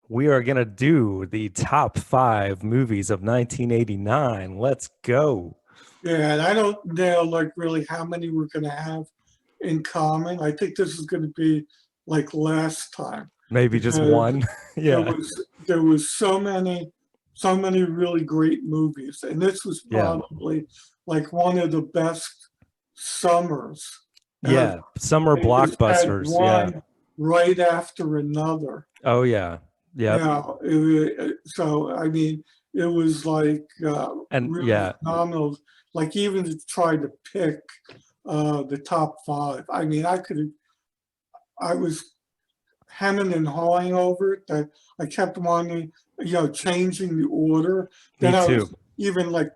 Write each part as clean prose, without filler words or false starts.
We are going to do the top five movies of 1989. Let's go. Yeah, and I don't know like really how many we're gonna have in common. I think this is gonna be like last time Maybe just because one. there Yeah. was there was so many really great movies, and this was Yeah. probably like one of the best summers ever. Yeah. Summer They just had blockbusters. Yeah. one right after another. Oh, yeah. Yep. Yeah, so I mean, it was like And really yeah. phenomenal. Like even to try to pick the top five. I mean, I was hemming and hawing over it. That I kept wanting, changing the order. Me Then I too. was even like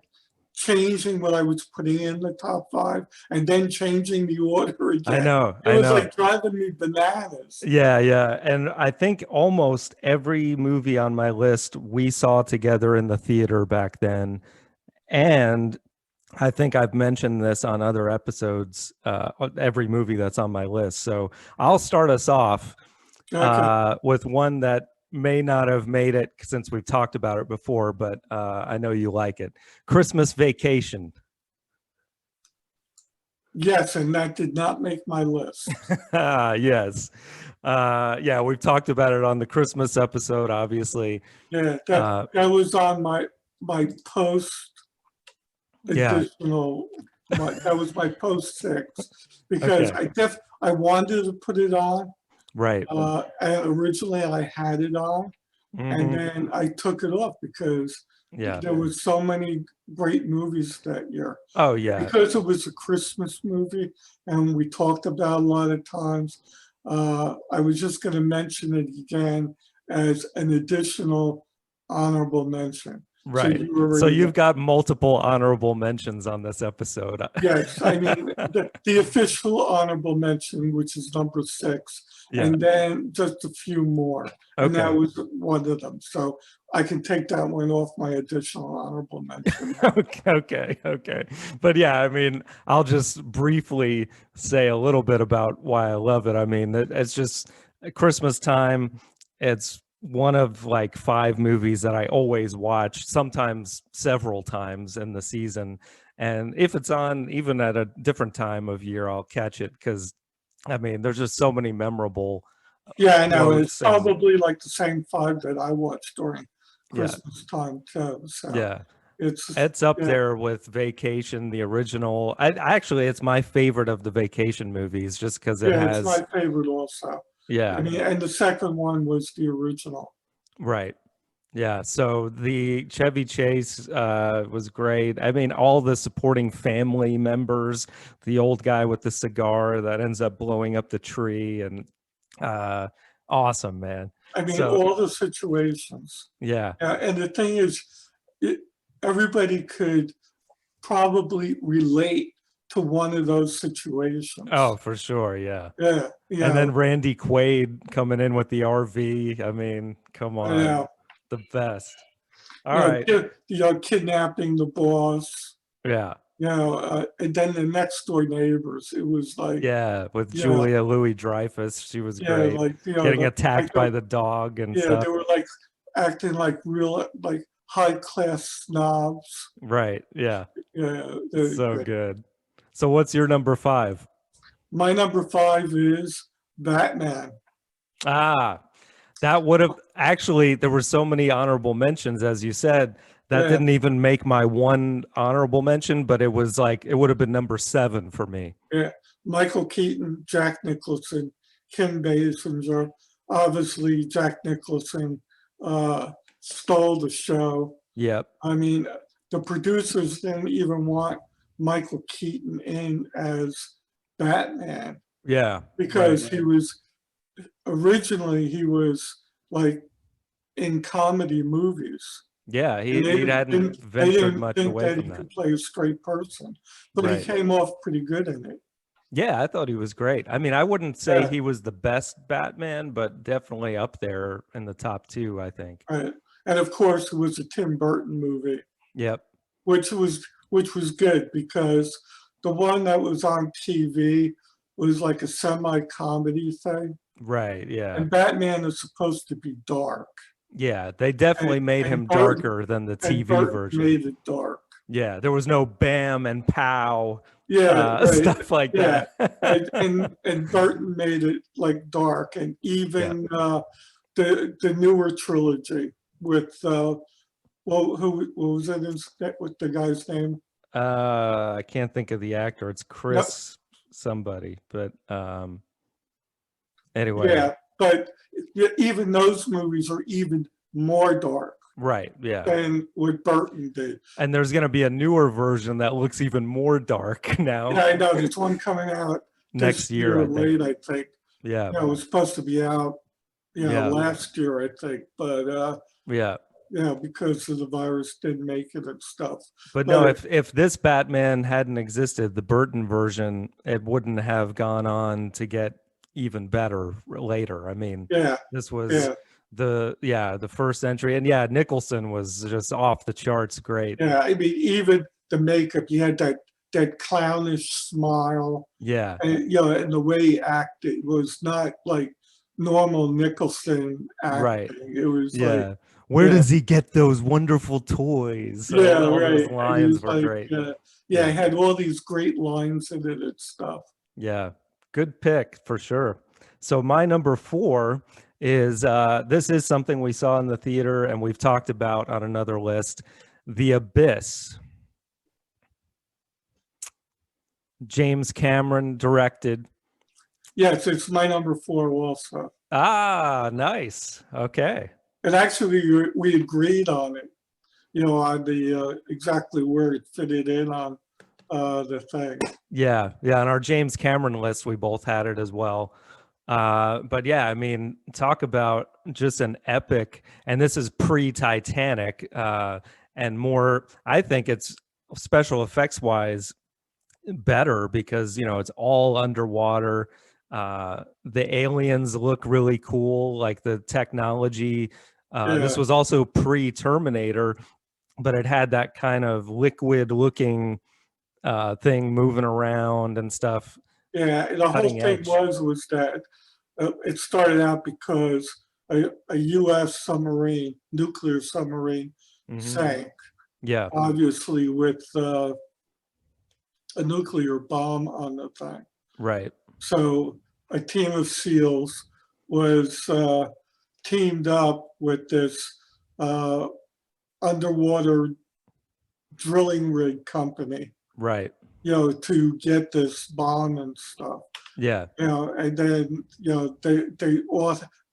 changing what I was putting in the top five, and then changing the order I again. know. It I was know. like driving me bananas. Yeah. Yeah. And I think almost every movie on my list we saw together in the theater back then. And I think I've mentioned this on other episodes, every movie that's on my list. So I'll start us off Okay. with one that may not have made it since we've talked about it before, but I know you like it. Christmas Vacation. Yes, and that did not make my list. Yes. Yeah, we've talked about it on the Christmas episode, obviously. Yeah, that Uh, that was on my post yeah. additional. That was my post six because Okay. I wanted to put it on. Right. And originally I had it on, and Hmm. then I took it off because Yeah. there was so many great movies that year. Oh, yeah. Because it was a Christmas movie, and we talked about a lot of times. I was just going to mention it again as an additional honorable mention. So Right. you So already you've know. got multiple honorable mentions on this episode. Yes, I mean the official honorable mention, which is number six, Yeah. and then just a few more, and that Okay. was one of them. So I can take that one off my additional honorable mention now. Okay, okay, okay. But yeah, I mean, I'll just briefly say a little bit about why I love it. I mean, it's just at Christmas time. It's one of like five movies that I always watch, sometimes several times in the season. And if it's on even at a different time of year, I'll catch it because I mean, there's just so many memorable Yeah, I know. It's quotes and probably like the same five that I watched during yeah, Christmas time too. So yeah. it's It's up yeah, there with Vacation, the original. Actually, it's my favorite of the Vacation movies, just because it yeah, it's has, my favorite also. I yeah, mean, and the second one was the original. right, yeah. So the Chevy Chase was great. I mean, all the supporting family members, the old guy with the cigar that ends up blowing up the tree, and uh, awesome, man. I mean, So all the situations. yeah, And the thing is, it, everybody could probably relate to one of those oh, situations. for sure, yeah. Yeah, And then Randy Quaid coming in with the RV. I mean, come you on, know, the best. All right. kidnapping the boss. Yeah. And then the next door neighbors. It was like, Yeah. With yeah, Julia Louis Dreyfus. She was yeah, great. like Getting like attacked by the dog and they stuff. were like acting like real like high class snobs. Right. Yeah. Yeah, So good. So what's your number five? my number five is Batman. Ah, that would have actually, there were so many honorable mentions, as you said, that Yeah, didn't even make my one honorable mention, but it was like, it would have been number seven for me. yeah. Michael Keaton, Jack Nicholson, Kim Basinger. Obviously, Jack Nicholson stole the show. Yep. I mean, the producers didn't even want Michael Keaton in as Batman Yeah. Right. because he was like in comedy movies. Yeah, And he hadn't they ventured didn't much think away that from he that. could play a straight person, but he Right. came off pretty good in it. Yeah, I thought he was great. I mean, I wouldn't say Yeah, he was the best Batman, but definitely up there in the top two, I think. right. And of course, it was a Tim Burton movie, Yep. which was good because the one that was on TV was like a semi-comedy thing, Right. Yeah. and Batman is supposed to be dark. Yeah, they definitely made and him Burton darker than the and TV Burton version. made it dark. Yeah, there was no bam and pow Yeah, right. stuff like Yeah, that. and Burton made it like dark, and Yeah. even the newer trilogy with well, who what was it? With the guy's name? I can't think of the actor. It's No, Chris somebody, but anyway, yeah, but even those movies are even more dark right, yeah. than what Burton did. And there's going to be a newer version that looks even more dark now Yeah, I know there's one coming out this next year, year I think. late, I think. Yeah. It was supposed to be out, Yeah. last year, I think, but Yeah. because of the virus didn't make it and stuff. But no, But if this Batman hadn't existed, the Burton version, it wouldn't have gone on to get even better later. I mean, yeah, this was yeah, the first entry, and yeah, Nicholson was just off the charts great. yeah. I mean, even the makeup, he had that clownish smile, Yeah. and and the way he acted was not like normal Nicholson Right. acting. It was like, Yeah. Where yeah, does he get those wonderful toys? yeah, All those right. And he lines was were like, great. yeah, Yeah. he had all these great lines in it and stuff. Yeah. Good pick for sure. So my number 4 is this is something we saw in the theater and we've talked about on another list, The Abyss. James Cameron directed. Yes, it's my number 4 also. Ah, nice. Okay. And actually, we agreed on it, on the exactly where it fitted in on the thing. Yeah. Yeah. On our James Cameron list, we both had it as well. But yeah, I mean, talk about just an epic, and this is pre-Titanic, and more, I think it's special effects wise better because it's all underwater. The aliens look really cool, like the technology. This Yeah, was also pre-Terminator, but it had that kind of liquid looking thing moving around and stuff, yeah. The whole cutting thing edge. was that it started out because a U.S. submarine, nuclear submarine, Hmm. sank, Yeah. obviously with a nuclear bomb on the thing. Right. So a team of SEALs was teamed up with this uh, underwater drilling rig company, Right. to get this bomb and stuff. Yeah. And then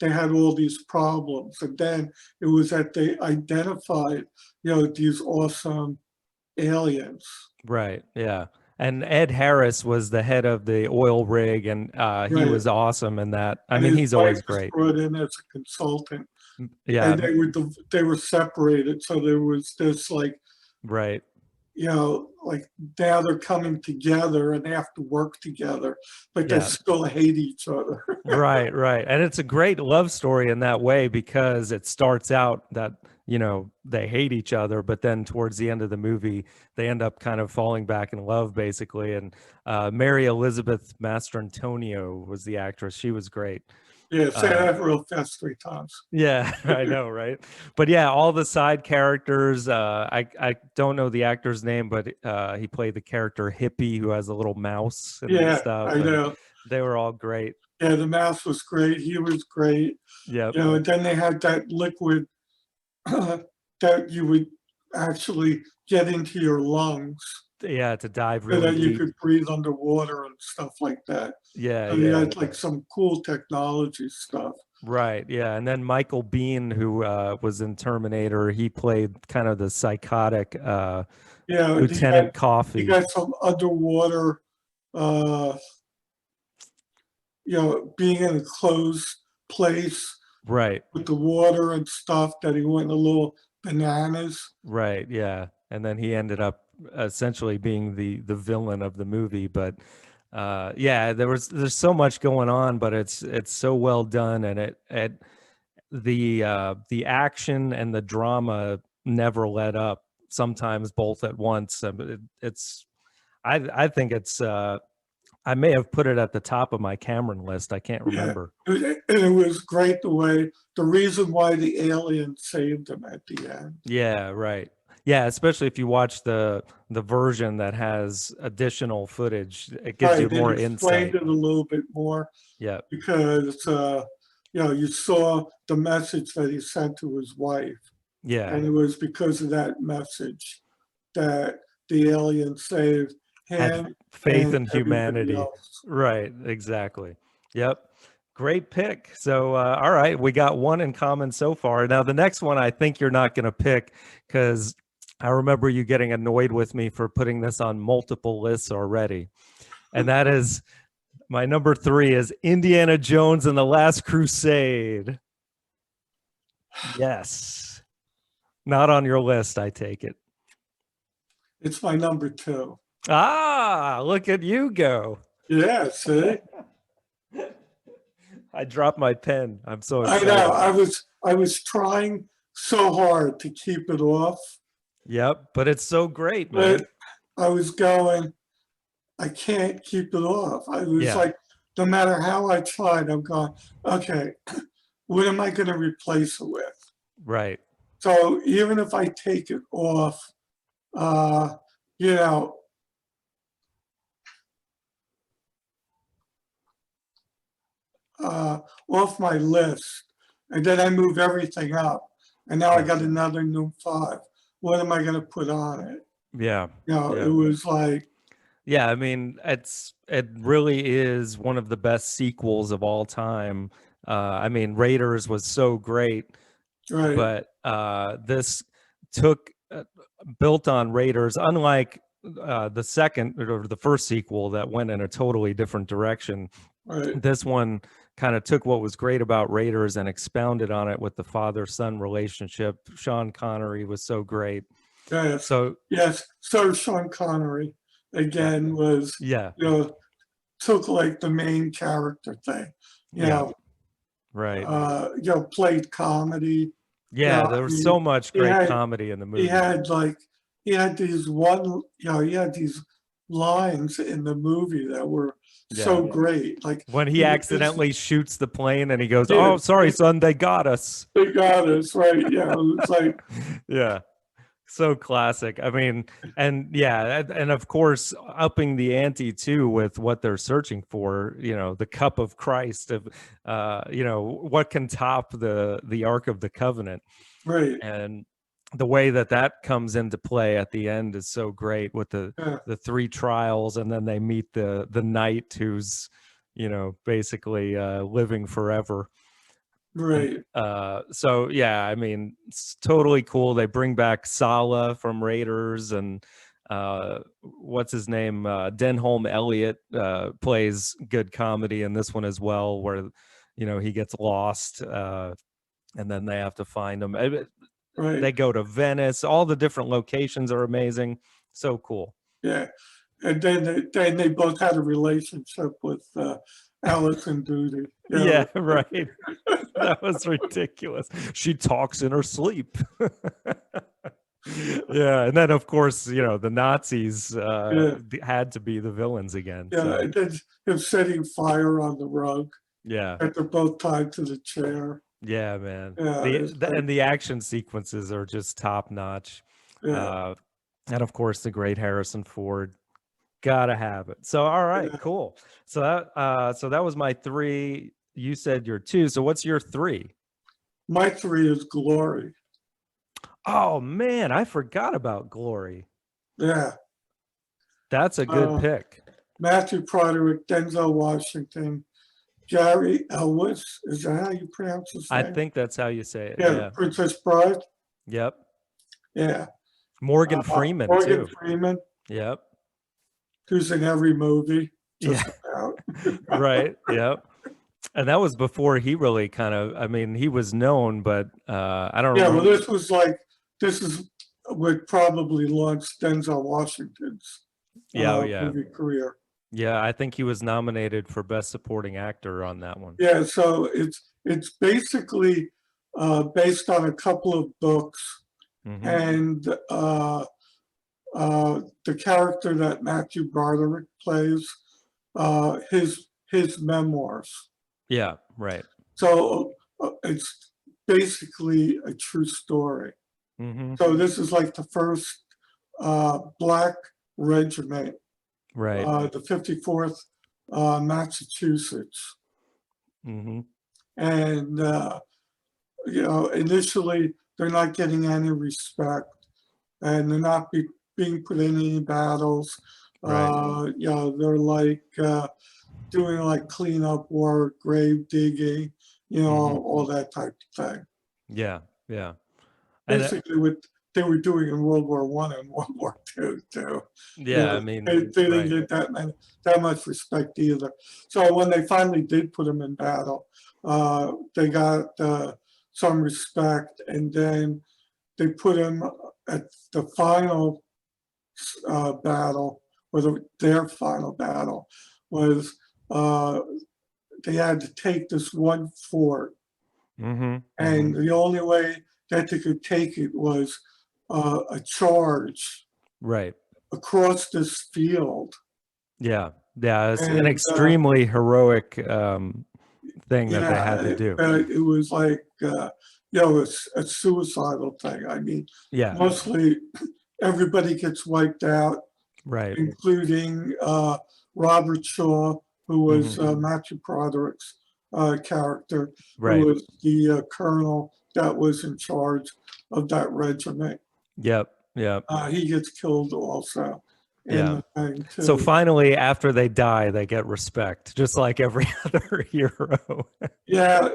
they had all these problems, and then it was that they identified these awesome aliens. Right. Yeah. And Ed Harris was the head of the oil rig, and he Right. was awesome in that. I And mean, his he's wife always was great. brought in as a consultant, Yeah. and they were separated, so there was this like Right. like now they're coming together and they have to work together, but they Yeah. still hate each other. Right. Right. And it's a great love story in that way because it starts out that, they hate each other, but then towards the end of the movie, they end up kind of falling back in love, basically. And Mary Elizabeth Mastrantonio was the actress. She was great. Yeah, say Uh, that real fast 3 times. Yeah, I know, right? But yeah, all the side characters. I don't know the actor's name, but he played the character Hippie who has a little mouse and Yeah, stuff, I and know. they were all great. Yeah, the mouse was great. He was great. Yep. And then they had that liquid that you would actually get into your lungs Yeah, to dive so really that you deep. could breathe underwater and stuff like that. Yeah, So they yeah. had like some cool technology stuff. Right. Yeah, and then Michael Biehn, who was in Terminator, he played kind of the psychotic Yeah, Lieutenant he Coffee. got some underwater, uh, being in a closed place Right. with the water and stuff that he went a little bananas. Right, yeah. And then he ended up essentially being the villain of the movie, but yeah, there's so much going on, but it's so well done, and it the action and the drama never let up, sometimes both at once. It's I think it's I may have put it at the top of my Cameron list. I can't Yeah, remember. and it was great the reason why the alien saved him at the end. Yeah, right. Yeah, especially if you watch the version that has additional footage, it gives you Right, it more explained insight. it a little bit more Yeah. because, you saw the message that he sent to his wife, Yeah. and it was because of that message that the alien saved Had him faith and in everybody humanity. else. Right, exactly. Yep. Great pick. So, all right, we got one in common so far. Now, the next one I think you're not going to pick because I remember you getting annoyed with me for putting this on multiple lists already. And that is my number 3 is Indiana Jones and the Last Crusade. Yes. Not on your list, I take it. It's my number 2. Ah, look at you go. Yeah, see? I dropped my pen. I'm so I know. excited. I was trying so hard to keep it off, Yep, but it's so great, man. but I was going, I can't keep it off. I was Yeah, like, no matter how I tried, I'm going, okay, what am I going to replace it with? right. So even if I take it off, uh, you know, off my list, and then I move everything up, and now I Yeah. got another new 5. What am I going to put on it? Yeah. It Yeah. was like, Yeah, I mean, it really is one of the best sequels of all time. I mean, Raiders was so great, right, but this took built on Raiders, unlike the second or the first sequel that went in a totally different direction. right, This one kind of took what was great about Raiders and expounded on it with the father-son relationship. Sean Connery was so great. yes, So yes. So Sean Connery again was, yeah, you know, took like the main character thing, you yeah, know, right. played comedy. Yeah, I there was mean, so much he great had comedy in the he movie. had like he had these lines in the movie that were Yeah. so great. Like When he he would just, accidentally shoots the plane and he goes, yeah, "Oh, sorry, son, they got us." they got us right. Yeah, it was like Yeah. So classic. I mean, and yeah, and of course, upping the ante too with what they're searching for. The cup of Christ. Of what can top the Ark of the Covenant, right. and the way that comes into play at the end is so great with the Yeah, the 3 trials, and then they meet the knight who's basically living forever. And right, so yeah, I mean, it's totally cool. They bring back Sala from Raiders, and what's his name? Denholm Elliott plays good comedy in this one as well, where he gets lost, and then they have to find him. right. They go to Venice. All the different locations are amazing. So cool. Yeah, and then they both had a relationship with Allison Duty. Yeah, right. That was ridiculous. She talks in her sleep. Yeah, and then of course, the Nazis yeah, had to be the villains again. yeah. So And then him setting fire on the rug yeah, that they're both tied to the chair. yeah, man. Yeah, The, it's the like, and the action sequences are just top notch. yeah, Uh, and of course, the great Harrison Ford. Gotta have it. So all right, yeah. cool. So that was my 3. You said your 2. So what's your 3? My 3 is Glory. Oh man, I forgot about Glory. Yeah, That's a good uh, pick. Matthew Broderick, Denzel Washington, Gary Elwes. Is that how you pronounce his I name? think that's how you say it. Yeah, Yeah. Princess Bride. Yep. Yeah, Morgan Freeman Morgan too. Freeman, Yep. who's in every movie, Yeah. just about. Right. Yep. And that was before he really kind of. I mean, he was known, but I don't Yeah, well, remember. this is what probably launched Denzel Washington's Yeah. Oh, yeah. movie career. Yeah. I think he was nominated for Best Supporting Actor on that one. Yeah, so it's basically based on a couple of books, Hmm. and the character that Matthew Broderick plays his memoirs. Yeah, right. So it's basically a true story. Mm-hmm. So this is like the first black regiment, Right. the 54th Massachusetts. Mm-hmm. And, initially they're not getting any respect and they're not being put in any battles. Right. They're like doing like cleanup work, grave digging, Mm-hmm. all that type of thing. Yeah. Yeah. And Basically what they were doing in World War One and World War Two too. yeah, I mean, They didn't right. get that much respect either. So when they finally did put them in battle, they got some respect, and then they put him at the final battle, or their final battle was uh, they had to take this one fort, Mm-hmm. Mm-hmm. and the only way that they could take it was a charge Right. across this field. Yeah. Yeah. It's an And extremely heroic thing that they had yeah, to do. it was like, it's a suicidal thing. I mean, Yeah. mostly everybody gets wiped out, Right. including Robert Shaw, who was Mm-hmm. Matthew Broderick's character, who Right. was the colonel that was in charge of that regiment. Yep. Yep. He gets killed also in Yeah. the thing So too. finally, after they die, they get respect, just like every other hero. Yeah,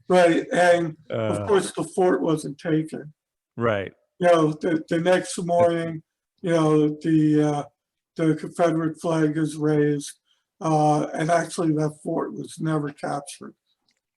right. And of uh, course, the fort wasn't taken. right. The next morning, the Confederate flag is raised, and actually that fort was never captured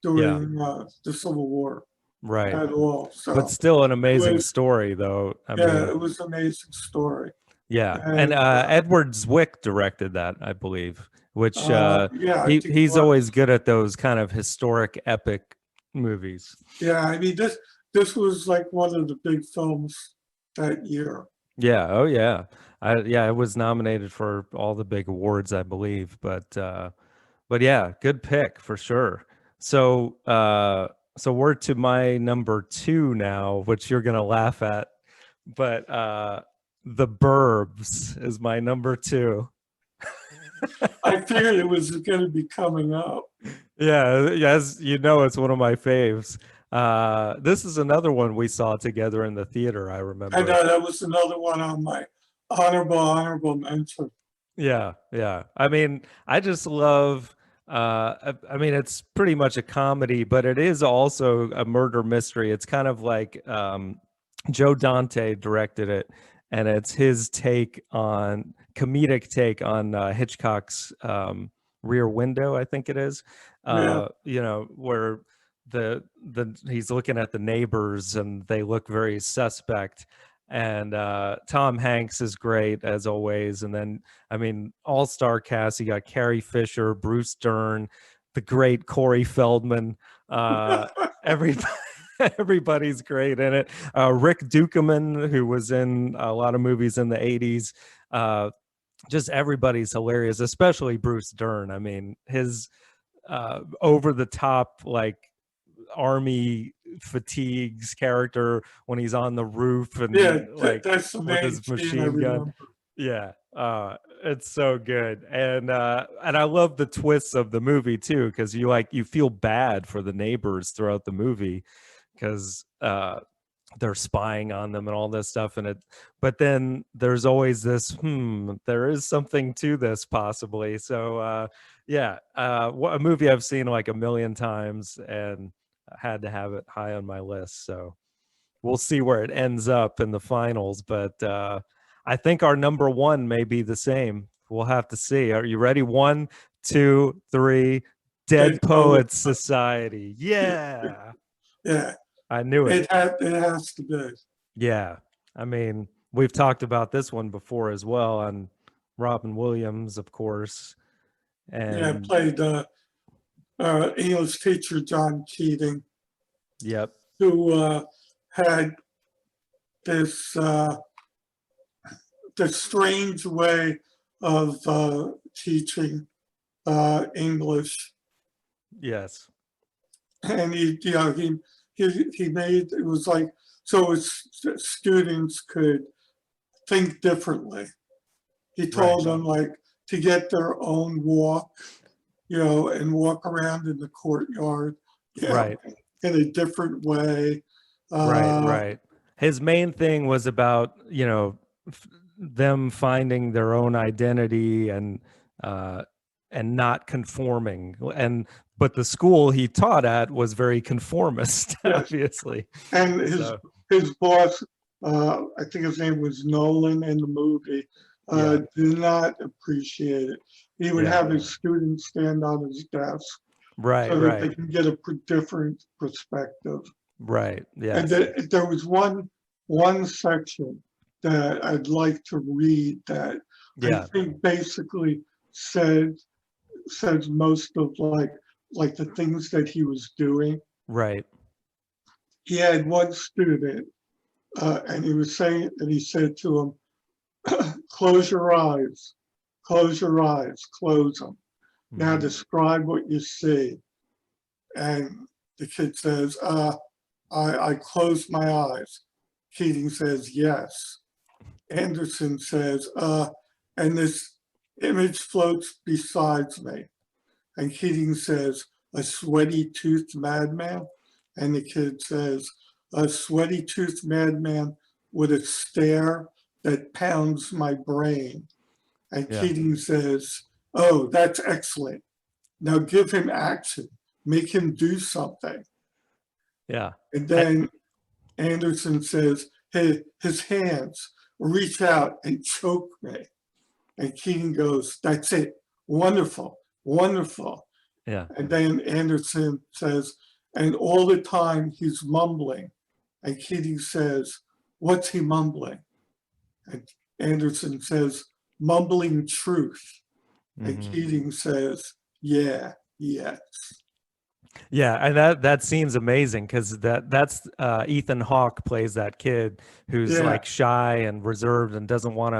Yeah. during the Civil War Right. at all. But So still an it amazing was, story, though. I yeah, mean, it was an amazing story. yeah. And And Edward Zwick directed that, I believe, which yeah, I think it he's was. always good at those kind of historic epic movies. Yeah, I mean this was like one of the big films that year. Yeah. Oh, yeah. Yeah, it was nominated for all the big awards, I believe. But yeah, good pick for sure. So so we're to my number two now, which you're gonna laugh at. But The Burbs is my number two. I figured it was going to be coming up. Yeah, as you know, it's one of my faves. This is another one we saw together in the theater, I I remember. know that was another one on my honorable mention. Yeah, yeah. I mean, I just love I mean it's pretty much a comedy, but it is also a murder mystery. It's kind of like Joe Dante directed it, and it's his take on comedic take on Hitchcock's Rear Window, I think it is. Yeah, Where the he's looking at the neighbors and they look very suspect, and Tom Hanks is great as always, and then I mean all-star cast. You got Carrie Fisher, Bruce Dern, the great Corey Feldman. Everybody everybody's great in it. Rick Dukeman, who was in a lot of movies in the 80s. Just everybody's hilarious, especially Bruce Dern. I mean, his over the top like army fatigues character when he's on the roof yeah, and like that's the with main his scene I machine gun. remember. Yeah, it's so good, and I love the twists of the movie too, because you feel bad for the neighbors throughout the movie because they're spying on them and all this stuff, and it but then there's always this there is something to this possibly. So yeah, a movie I've seen like a million times and I had to have it high on my list. So we'll see where it ends up in the finals, but I think our number one may be the same. We'll have to see. Are you ready? 1, 2, 3. Dead Dead Poet. Poets Society. Yeah, Yeah, I knew it. it has to be. Yeah. I mean, we've talked about this one before as well on Robin Williams, of course. Yeah, And played English teacher John Keating, yep. who had this this strange way of teaching. English, Yes. and he made it was like so his students could think differently. He Right. told them like to get their own walk, and walk around in the courtyard, Right. in a different way. Right. Right. His main thing was about, them finding their own identity uh, and not conforming. But the school he taught at was very conformist, Yes, obviously. and So his boss, I think his name was Nolan in the movie, yeah, did not appreciate it. He would yeah. have his students stand on his desk Right. so that they Right. can get a different perspective. Right. And Yes. there was one section that I'd like to read that I Yeah. think basically says most of like the things that he was doing. Right. He had one student, and he said to him, "Close your eyes, close your eyes, close them. Now Mhm. describe what you see." And the kid says, I closed my eyes." Keating says, "Yes." Anderson says, "And this image floats beside me." And Keating says, "A sweaty-toothed madman?" And the kid says, "A sweaty-toothed madman with a stare that pounds my brain." And Yeah. Keating says, "Oh, that's excellent. Now give him action. Make him do something." Yeah. And then Anderson says, "Hey, his hands reach out and choke me." And Keating goes, "That's it. Wonderful, wonderful." Yeah. And then Anderson says, "And all the time he's mumbling." And Keating says, "What's he mumbling?" And Anderson says, "Mumbling truth." And Mhm. Keating says, "Yeah, yes." Yeah, and that scene's amazing because that's Ethan Hawke plays that kid who's Yeah, like shy and reserved and doesn't want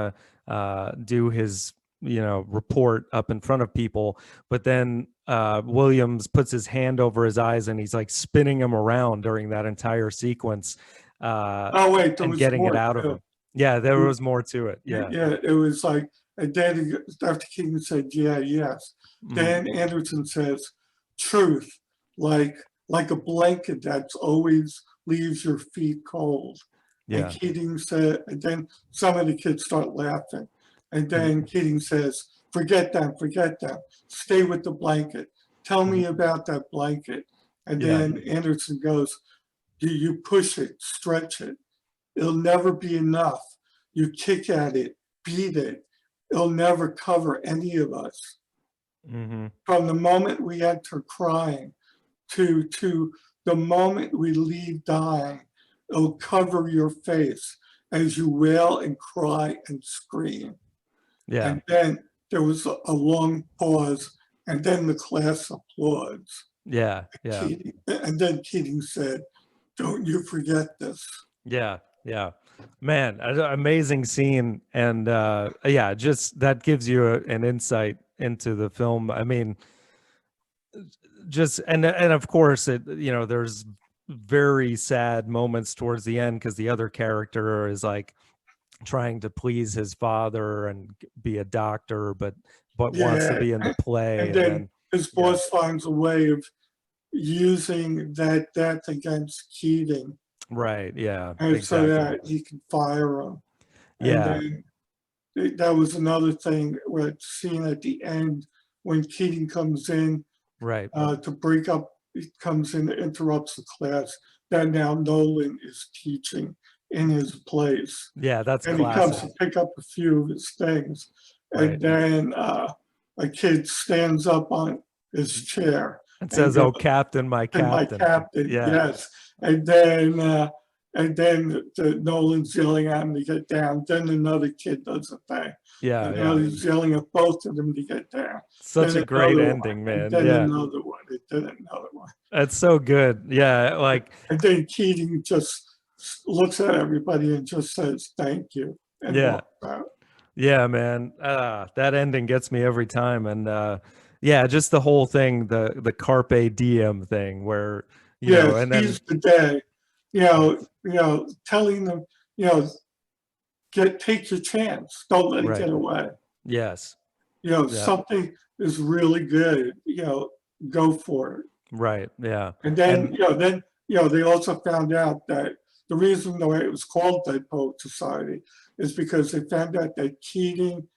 to do his report up in front of people. But then Williams puts his hand over his eyes and he's like spinning him around during that entire sequence oh wait, there and was getting it more out of too. him. Yeah, there was more to it. Yeah. Yeah, it was like, and then after Keating said, "Yeah, yes." Mhm. Dan Anderson says, "Truth, like like a blanket that's always leaves your feet cold." And Yeah. Keating said, and then some of the kids start laughing. And then Mhm. Keating says, "Forget them, forget them. Stay with the blanket. Tell Mhm. me about that blanket." And Yeah. then Anderson goes, you push it, stretch it. It'll never be enough. You kick at it, beat it. It'll never cover any of us. Mhm. From the moment we enter crying to the moment we leave dying, it'll cover your face as you wail and cry and scream. Yeah. And then there was a long pause, and then the class applauds. Yeah. Yeah. And then Keating said, "Don't you forget this." Yeah, yeah. Man, amazing scene. And yeah, just that gives you an insight into the film. I mean, just and of course there's very sad moments towards the end because the other character is like trying to please his father and be a doctor, but wants to Yeah, be in the play. and And then then his yeah, boss finds a way of using that against Keating, right, yeah, and so exactly. that he can fire him. And Yeah, then that was another thing where it's seen at the end when Keating comes in right. to break up, he comes in, interrupts the class. That now Nolan is teaching in his place. Yeah, that's And he comes classic. to pick up a few of his things. And Right. then a kid stands up on his chair It and says, goes, "Oh, Captain, my "And my Captain." captain, Yeah, yes." And then Nolan's yelling at him to get down. Then another kid does a thing. yeah, And yeah. he's yelling at both of them to get down. Such Then a great another one, ending, and man. then Yeah, another one, and then another one. that's so good. Yeah, like And then Keating just looks at everybody and just says, "Thank you," and yeah, walks out. yeah, man. That ending gets me every time. And Yeah, just the whole thing, the carpe diem thing, where Yeah, and then seize the day. Telling them, you know, take your chance. Don't let it right, get away. yes, yeah, Something is really good. Go for it. right, yeah, And then, and they also found out that the reason why it was called Dead Poet Society is because they found out that Keating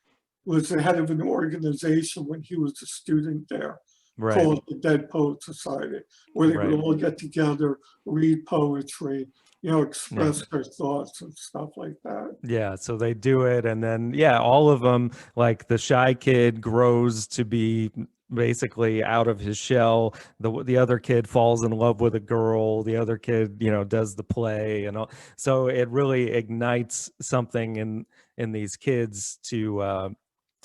was the head of an organization when he was a student there right, called the Dead Poet Society, where they would right, all get together, read poetry, yeah. express their thoughts and stuff like that. Yeah, so they do it, and then yeah, all of them, like the shy kid grows to be basically out of his shell. The other kid falls in love with a girl. The other kid, does the play and all. So it really ignites something in these kids to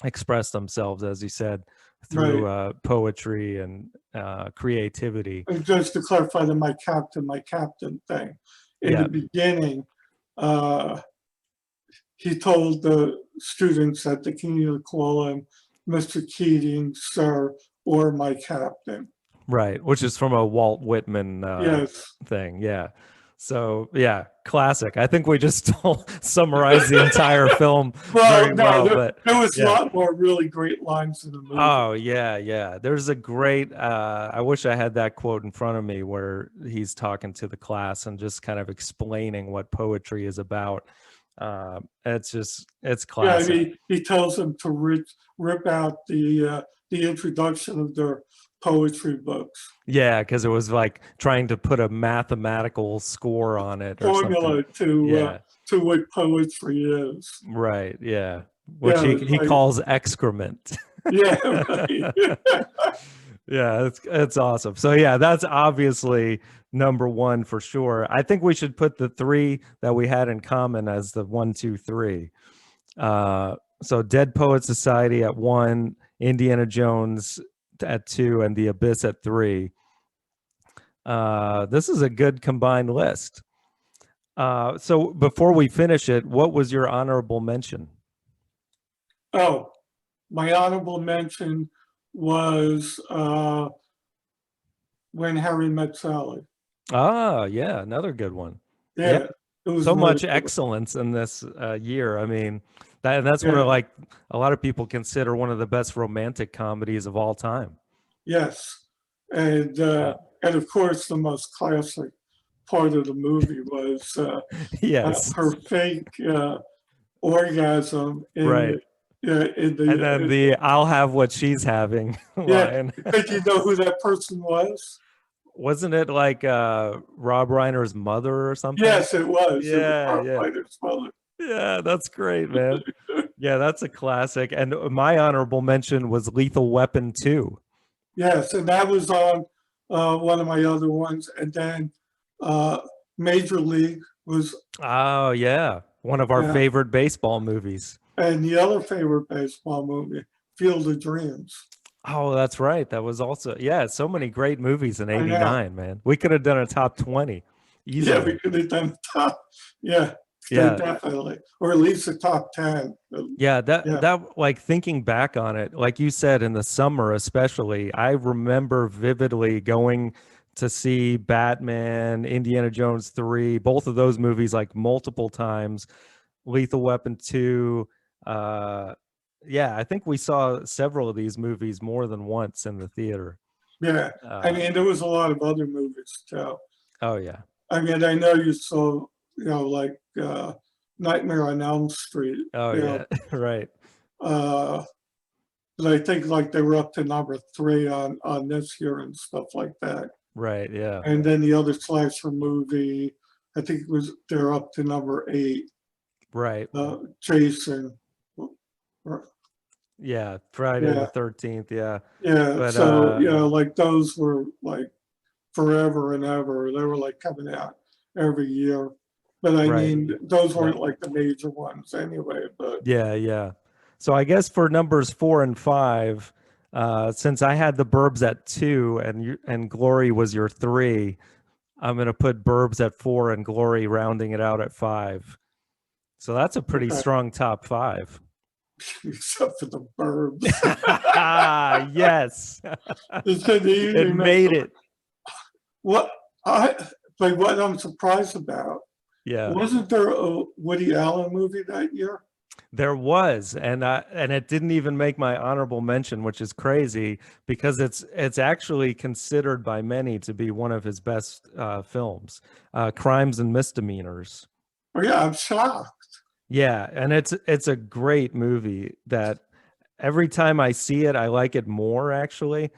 express themselves, as you said, through Right. poetry and creativity. And just to clarify the my captain thing, in the Yeah, beginning, uh, he told the students that they can either call him Mr. Keating, sir, or my captain. right, which is from a Walt Whitman Yes. thing. Yeah. So, yeah, classic. I think we just summarized the entire film Well, very no, well, there, but there was a yeah. lot more really great lines in the movie. Oh, yeah, yeah. There's a great I wish I had that quote in front of me where he's talking to the class and just kind of explaining what poetry is about. It's Yeah, I classic. mean, he tells them to rip out the introduction of their poetry books. Yeah, because it was like trying to put a mathematical score on it or something. Formula to Yeah. what poetry is. Right, yeah. Which Yeah, he it's like, calls excrement. yeah, right. Yeah, it's awesome. So yeah, that's obviously number one for sure. I think we should put the three that we had in common as the one, two, three. So Dead Poet Society at one, Indiana Jones at two, and The Abyss at three. This is a good combined list. So before we finish it, what was your honorable mention? Oh, my honorable mention was When Harry Met Sally. Ah, yeah, another good one. Yeah, Yeah, it was so really much good. excellence in this year. I mean, that's one of, Yeah, like, a lot of people consider one of the best romantic comedies of all time. yes, and Yeah. uh, and of course the most classic part of the movie was Yes. her fake orgasm Right. in And then the the "I'll have what she's having" yeah. line. Think you know who that person was? Wasn't it like Rob Reiner's mother or something? Yes, it was. It was Yeah, Rob yeah. Schneider's mother. Yeah, that's great, man. Yeah, that's a classic. And my honorable mention was Lethal Weapon 2. Yes, and that was on one of my other ones. And then uh, Major League was, Oh, yeah. One of our yeah, favorite baseball movies. and the other favorite baseball movie, Field of Dreams. Oh, that's right. That was also, yeah, so many great movies in I know. '89, man. We could have done a top 20 Yeah, we easily. could have done the top. Yeah, they Yeah. definitely, or at least the top 10. Yeah, Yeah, that like thinking back on it, like you said, in the summer especially, I remember vividly going to see Batman, Indiana Jones 3, both of those movies like multiple times, Lethal Weapon 2. Uh yeah, I think we saw several of these movies more than once in the theater. yeah. I Uh mean, there was a lot of other movies too. oh yeah. I mean, I know you saw, like Nightmare on Elm Street, Oh yeah. Right. uh, but I think like they were up to number three on this year and stuff like that. Right, yeah. And then the other slasher movie, I think it was they're up to number eight, Right. Jason. Yeah, Friday the Yeah, 13th, yeah. yeah. But So like those were like forever and ever. They were like coming out every year. But I right. mean, those Yeah. weren't like the major ones anyway. But Yeah, yeah. So I guess for numbers 4 and 5, since I had the Burbs at 2 and Glory was your 3, I'm gonna put Burbs at 4 and Glory rounding it out at 5. So that's a pretty okay. strong top 5. except for the Burbs. Yes. It's an easy It made it. What I like, what I'm surprised about, Yeah. wasn't there a Woody Allen movie that year? There was, and it didn't even make my honorable mention, which is crazy because it's actually considered by many to be one of his best films, Crimes and Misdemeanors. Oh yeah, I'm shocked. Yeah, and it's a great movie that every time I see it, I like it more actually.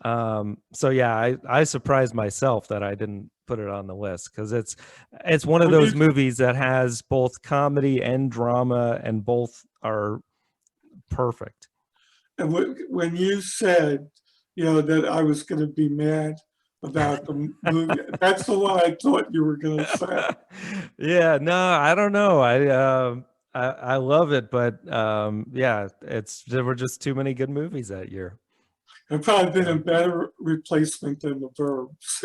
So yeah, I surprised myself that I didn't put it on the list because it's one of When those you movies that has both comedy and drama, and both are perfect. when you said, that I was going to be mad about the movie, that's the one I thought you were going to say. Yeah, no, I don't know. I love it, but yeah, there were just too many good movies that year. It'd probably been a better replacement than the Burbs.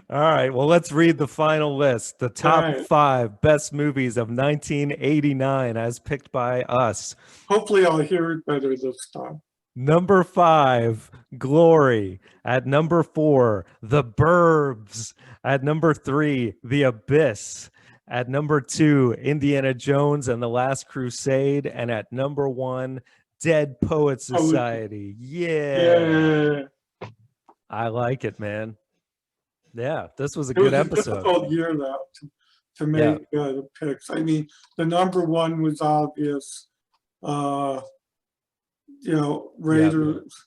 All right, well, let's read the final list. The All top right. 5 best movies of 1989 as picked by us. Hopefully I'll hear it better this time. Number 5, Glory. At number 4, The Burbs. At number 3, The Abyss. At number 2, Indiana Jones and the Last Crusade. And at number 1, Dead Poet Society. Yeah. Yeah. I like it, man. Yeah, this was a It good was a episode. difficult year though to Yeah. make the picks. I mean, the number one was obvious. Raiders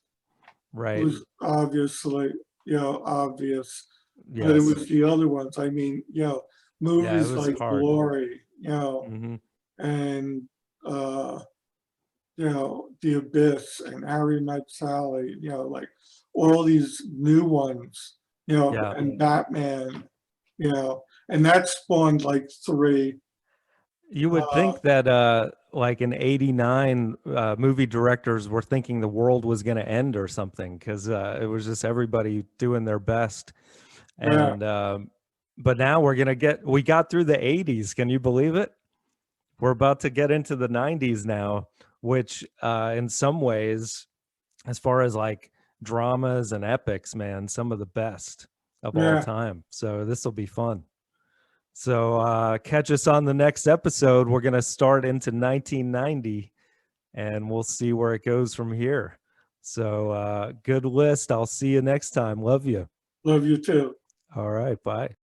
Right. was obviously, obvious, but it Yes. was the other ones. I mean, Yeah, it movies was like hard. Glory, Hmm. and The Abyss and Harry Met Sally, like all these new ones, Yeah. and Batman, and that spawned like 3. You would Uh, think that like in 89 movie directors were thinking the world was going to end or something, because it was just everybody doing their best. yeah, And but now we got through the 80s. Can you believe it? We're about to get into the 90s now, which in some ways, as far as like dramas and epics, man, some of the best of all yeah. time. So this will be fun. So catch us on the next episode. We're going to start into 1990 and we'll see where it goes from here. So good list. I'll see you next time. Love you. Love you too. All right. Bye.